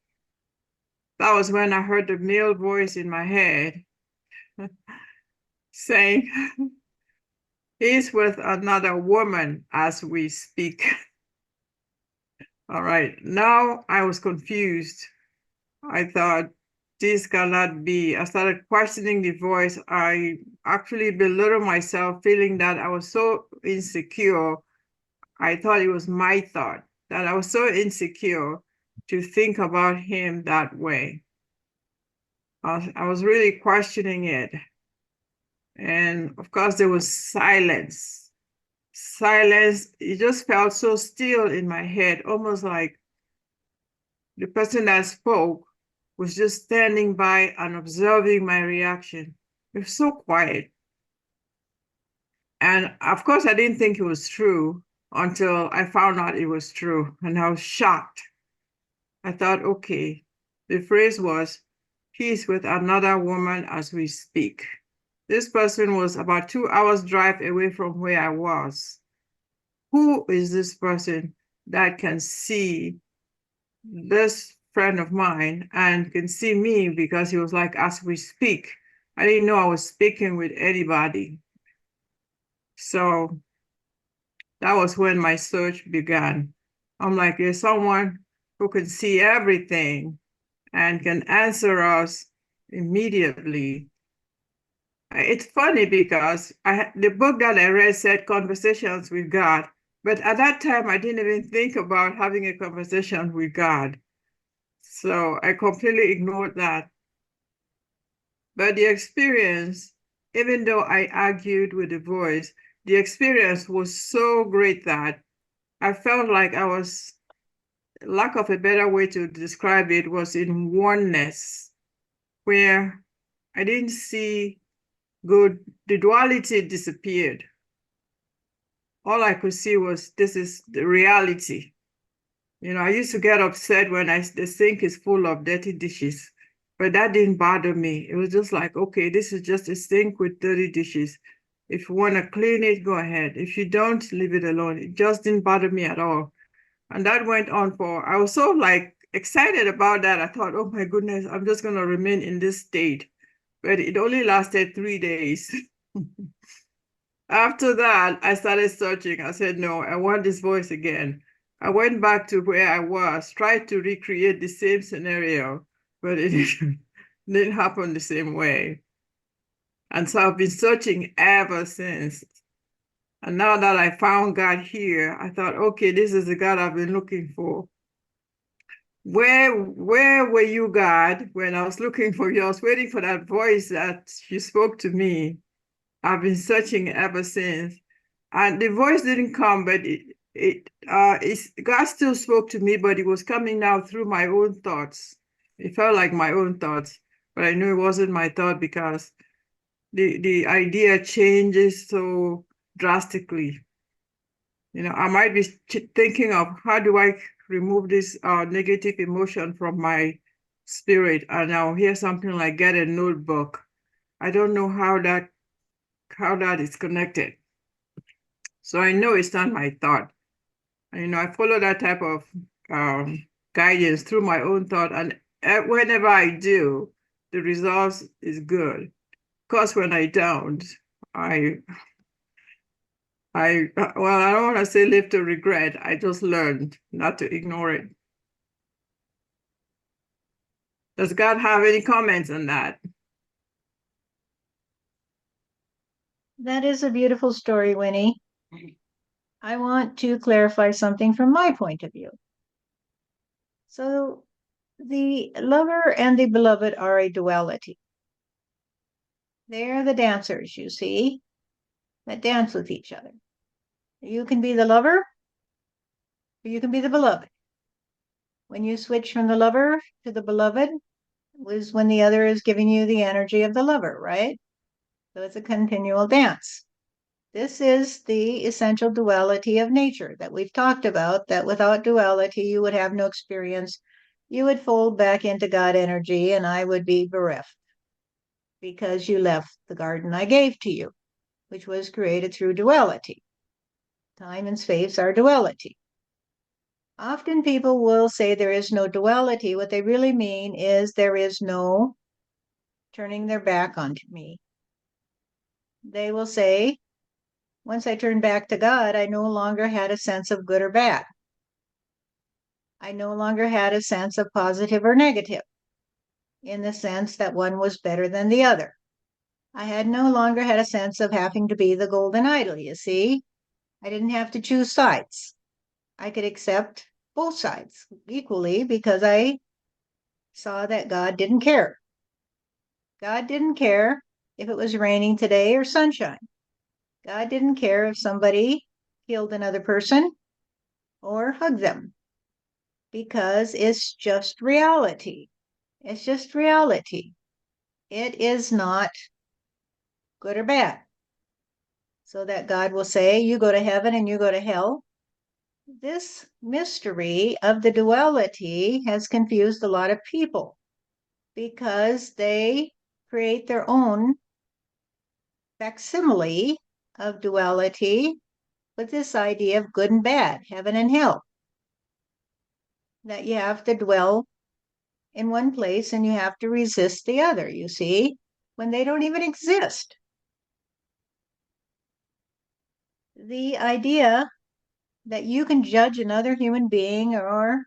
That was when I heard the male voice in my head saying, he's with another woman as we speak. All right, now I was confused. I thought, this cannot be. I started questioning the voice. I actually belittled myself, feeling that I was so insecure. I thought it was my thought, that I was so insecure to think about him that way. I was really questioning it. And of course, there was silence. Silence, it just felt so still in my head, almost like the person that spoke was just standing by and observing my reaction. It was so quiet. And of course, I didn't think it was true until I found out it was true. And I was shocked. I thought, okay, the phrase was, he's with another woman as we speak. This person was about 2 hours drive away from where I was. Who is this person that can see this friend of mine and can see me, because he was like, as we speak. I didn't know I was speaking with anybody. So that was when my search began. I'm like, there's someone who can see everything and can answer us immediately. It's funny because the book that I read said Conversations with God, but at that time I didn't even think about having a conversation with God. So I completely ignored that. But the experience, even though I argued with the voice, the experience was so great that I felt like I was, lack of a better way to describe it, was in oneness, where I didn't see good, the duality disappeared. All I could see was, this is the reality. You know, I used to get upset when the sink is full of dirty dishes, but that didn't bother me. It was just like, okay, this is just a sink with dirty dishes. If you want to clean it, go ahead. If you don't, leave it alone. It just didn't bother me at all. And that went on I was so like excited about that. I thought, oh my goodness, I'm just going to remain in this state. But it only lasted 3 days. After that, I started searching. I said, no, I want this voice again. I went back to where I was, tried to recreate the same scenario, but it didn't happen the same way. And so I've been searching ever since. And now that I found God here, I thought, okay, this is the God I've been looking for. Where were you, God, when I was looking for you? I was waiting for that voice that you spoke to me. I've been searching ever since. And the voice didn't come, but God still spoke to me, but it was coming now through my own thoughts. It felt like my own thoughts, but I knew it wasn't my thought because the idea changes so drastically. You know, I might be thinking of, how do I remove this negative emotion from my spirit? And I'll hear something like, get a notebook. I don't know how that is connected. So I know it's not my thought. And, you know, I follow that type of guidance through my own thought. And whenever I do, the results is good. Of course, when I don't, I don't want to say live to regret. I just learned not to ignore it. Does God have any comments on that? That is a beautiful story, Winnie. I want to clarify something from my point of view. So, the lover and the beloved are a duality. They are the dancers, you see, that dance with each other. You can be the lover, or you can be the beloved. When you switch from the lover to the beloved, was when the other is giving you the energy of the lover, right? So it's a continual dance. This is the essential duality of nature that we've talked about, that without duality, you would have no experience. You would fold back into God energy, and I would be bereft because you left the garden I gave to you, which was created through duality. Time and space are duality. Often people will say there is no duality. What they really mean is there is no turning their back on me. They will say, once I turned back to God, I no longer had a sense of good or bad. I no longer had a sense of positive or negative, in the sense that one was better than the other. I had no longer had a sense of having to be the golden idol, you see. I didn't have to choose sides. I could accept both sides equally because I saw that God didn't care. God didn't care if it was raining today or sunshine. God didn't care if somebody killed another person or hugged them, because it's just reality. It's just reality. It is not good or bad. So that God will say, you go to heaven and you go to hell. This mystery of the duality has confused a lot of people because they create their own facsimile of duality with this idea of good and bad, heaven and hell. That you have to dwell in one place and you have to resist the other, you see, when they don't even exist. The idea that you can judge another human being or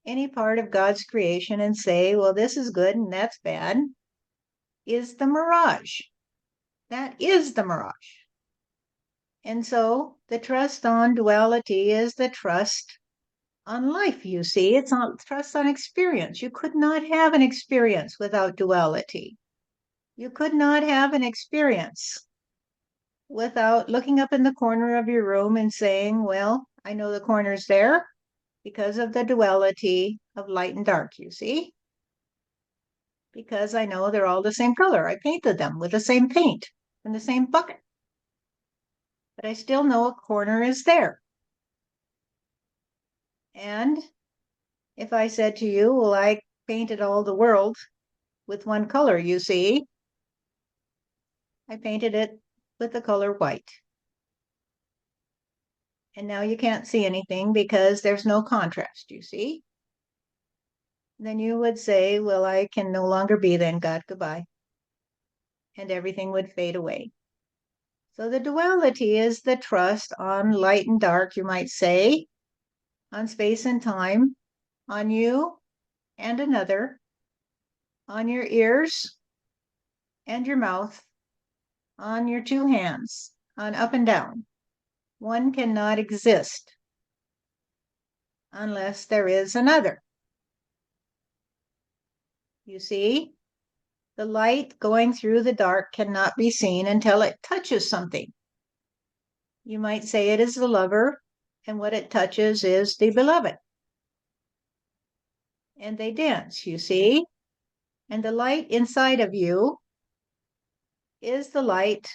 any part of God's creation and say, well, this is good and that's bad, is the mirage. That is the mirage. And so the trust on duality is the trust on life, you see. It's on trust on experience. You could not have an experience without duality. You could not have an experience without looking up in the corner of your room and saying, well, I know the corner's there because of the duality of light and dark, you see? Because I know they're all the same color. I painted them with the same paint in the same bucket. But I still know a corner is there. And if I said to you, well, I painted all the world with one color, you see, I painted it with the color white. And now you can't see anything because there's no contrast, you see? Then you would say, well, I can no longer be then, God, goodbye. And everything would fade away. So the duality is the trust on light and dark, you might say, on space and time, on you and another, on your ears and your mouth, on your two hands, on up and down. One cannot exist unless there is another. You see, the light going through the dark cannot be seen until it touches something. You might say it is the lover, and what it touches is the beloved. And they dance, you see. And the light inside of you is the light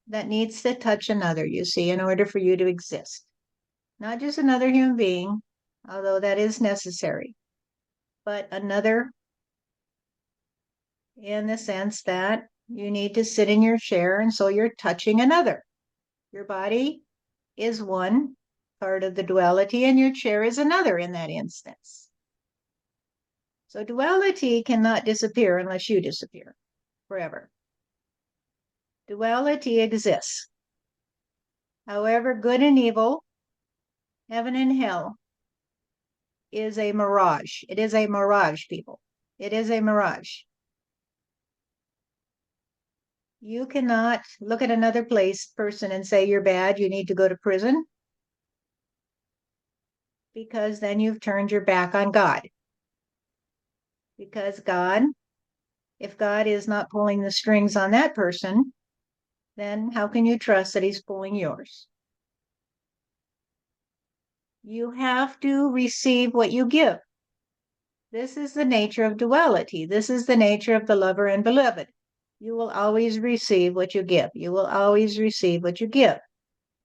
that needs to touch another, you see, in order for you to exist. Not just another human being, although that is necessary, but another in the sense that you need to sit in your chair, and so you're touching another. Your body is one part of the duality, and your chair is another in that instance. So duality cannot disappear unless you disappear forever. Duality exists. However, good and evil, heaven and hell is a mirage. It is a mirage, people. It is a mirage. You cannot look at another person and say you're bad, you need to go to prison, because then you've turned your back on God. Because God, if God is not pulling the strings on that person, then how can you trust that he's pulling yours? You have to receive what you give. This is the nature of duality. This is the nature of the lover and beloved. You will always receive what you give. You will always receive what you give.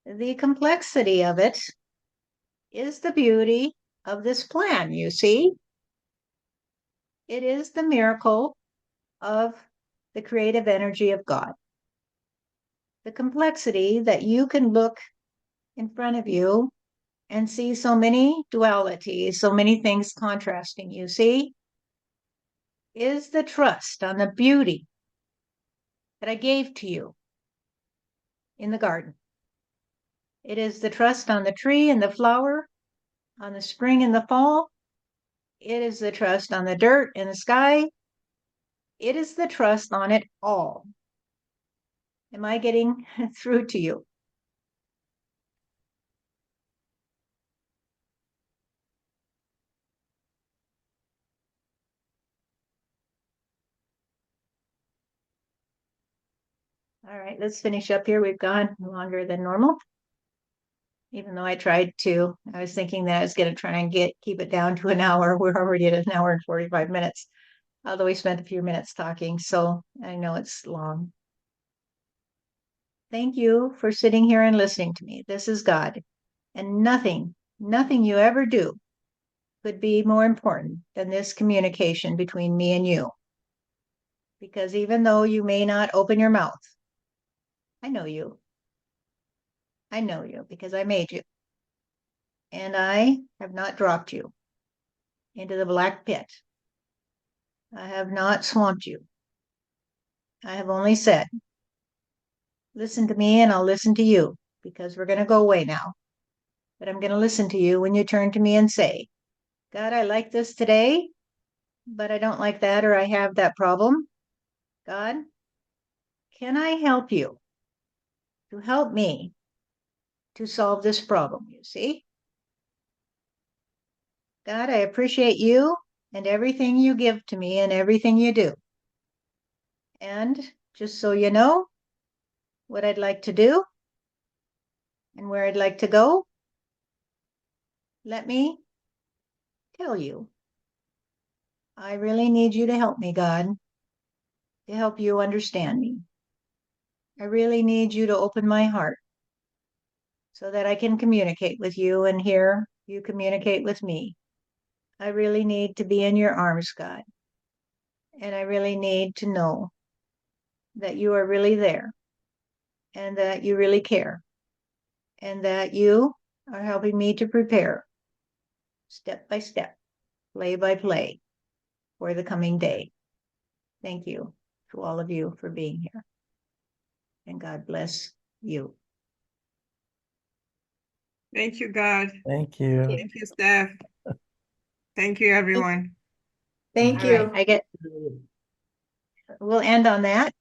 The complexity of it is the beauty of this plan, you see. It is the miracle of the creative energy of God. The complexity that you can look in front of you and see so many dualities, so many things contrasting, you see, is the trust on the beauty that I gave to you in the garden. It is the trust on the tree and the flower, on the spring and the fall. It is the trust on the dirt and the sky. It is the trust on it all. Am I getting through to you? All right, let's finish up here. We've gone longer than normal. Even though I tried to, I was thinking that I was going to try and keep it down to an hour. We're already at an hour and 45 minutes, although we spent a few minutes talking, so I know it's long. Thank you for sitting here and listening to me. This is God, and nothing you ever do could be more important than this communication between me and you. Because even though you may not open your mouth, I know you. I know you because I made you. And I have not dropped you into the black pit. I have not swamped you. I have only said, listen to me and I'll listen to you, because we're going to go away now. But I'm going to listen to you when you turn to me and say, God, I like this today, but I don't like that, or I have that problem. God, can I help you to help me to solve this problem? You see? God, I appreciate you and everything you give to me and everything you do. And just so you know what I'd like to do and where I'd like to go, let me tell you. I really need you to help me, God, to help you understand me. I really need you to open my heart so that I can communicate with you and hear you communicate with me. I really need to be in your arms, God. And I really need to know that you are really there and that you really care and that you are helping me to prepare step by step, play by play for the coming day. Thank you to all of you for being here. And God bless you. Thank you, God. Thank you. Thank you, Steph. Thank you, everyone. Thank All you. right, we'll end on that.